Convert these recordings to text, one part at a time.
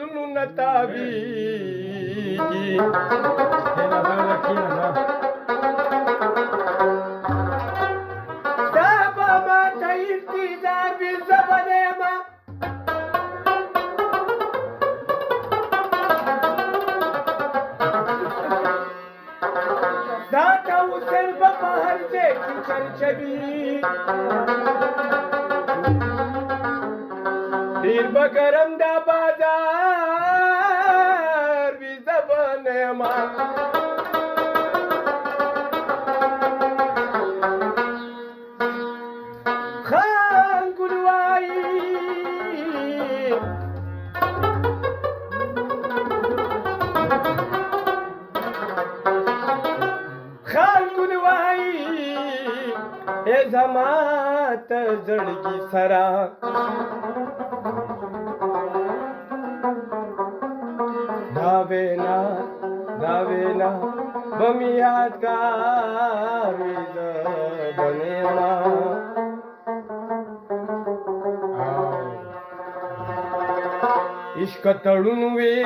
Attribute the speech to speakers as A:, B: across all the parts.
A: زړونو نه تاویږي دا به ماته انتظار وي زه به نه یمه دا کوثر به په هر ځای کې چرچوي ډېر به ګرم دا بازار وي زه به نه یمه زما ته زړګي سره دا وینا به مې یادګار وي زه به نه یمه عشق تړون وي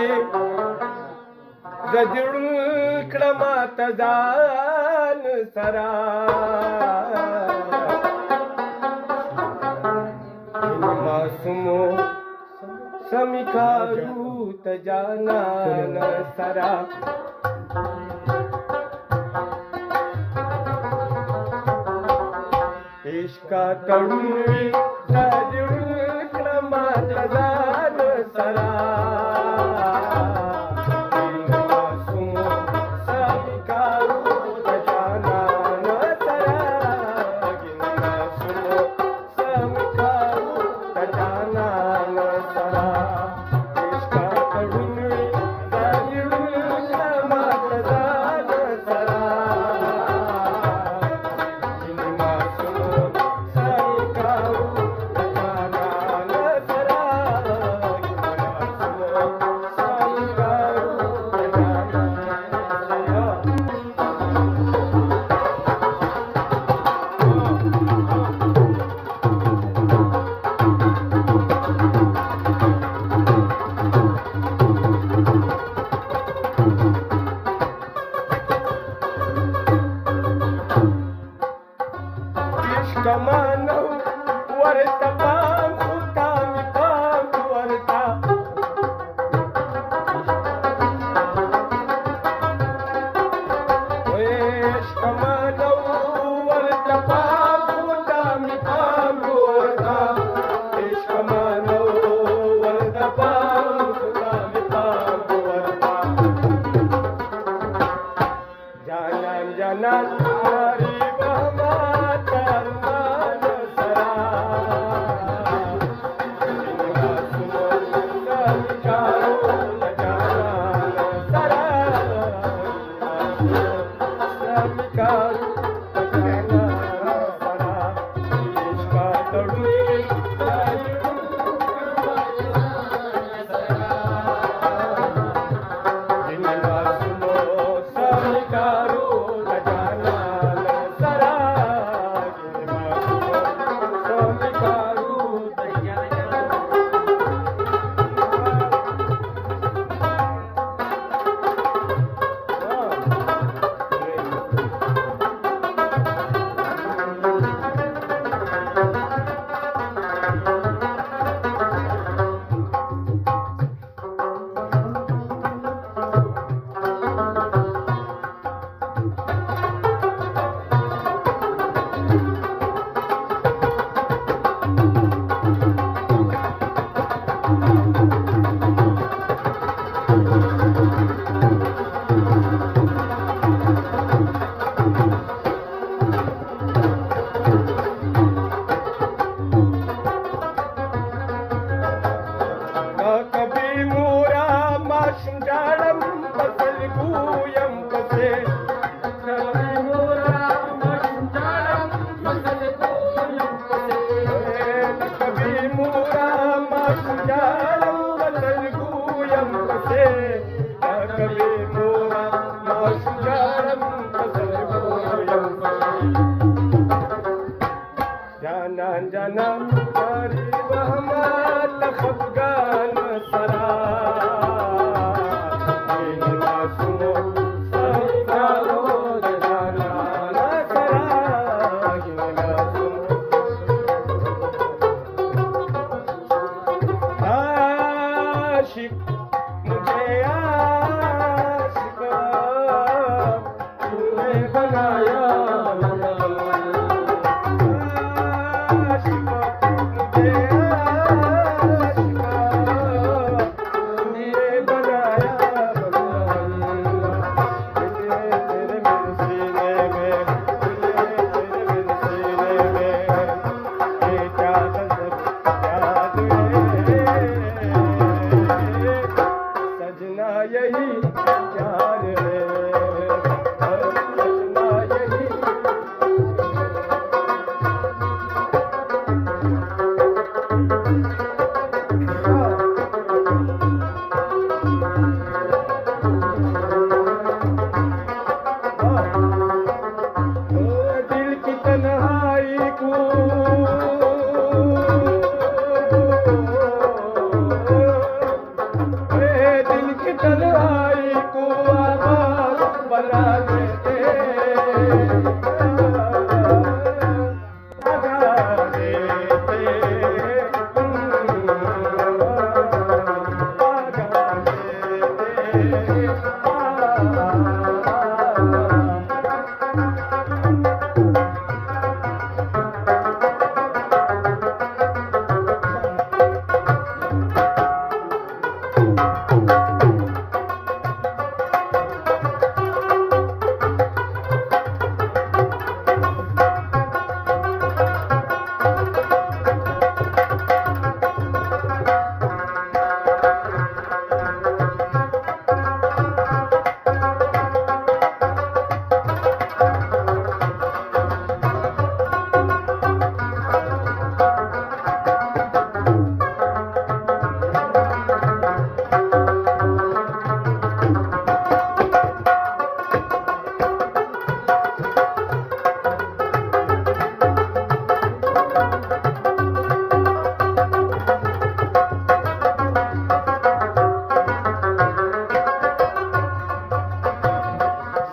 A: زه دې کړمه ته ځان سره معصومو سمی کارو ته جانان سره عشق تړون وي زه دې کړمه ته ځان سره कमानो वरता पाम खुदा मी पाम वरता वेश कमानो वरता पाम खुदा मी पाम वरता वेश कमानो वरता पाम खुदा मी पाम वरता जानान जानान हरी बहमा جانان جانان قریب همات خفگان سرا बनाया आशिकों तुझे बनाया तेरे मेरे सीने में ये क्या गजब याद है सजना यही प्यार है सजना यही दिल की तन्हाई को दिल की तन्हाई को आवाज बना देते भगा देते भगा देते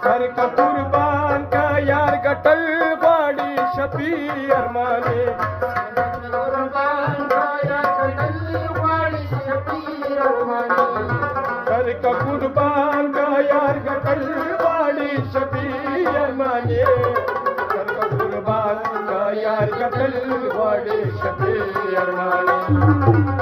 A: सर का कुर्बान का यार गटल बाड़ी शफी अरमाने सर का कुर्बान का यार गटल बाड़ी शफी अरमाने सर का कुर्बान का यार गटल बाड़ी शफी अरमाने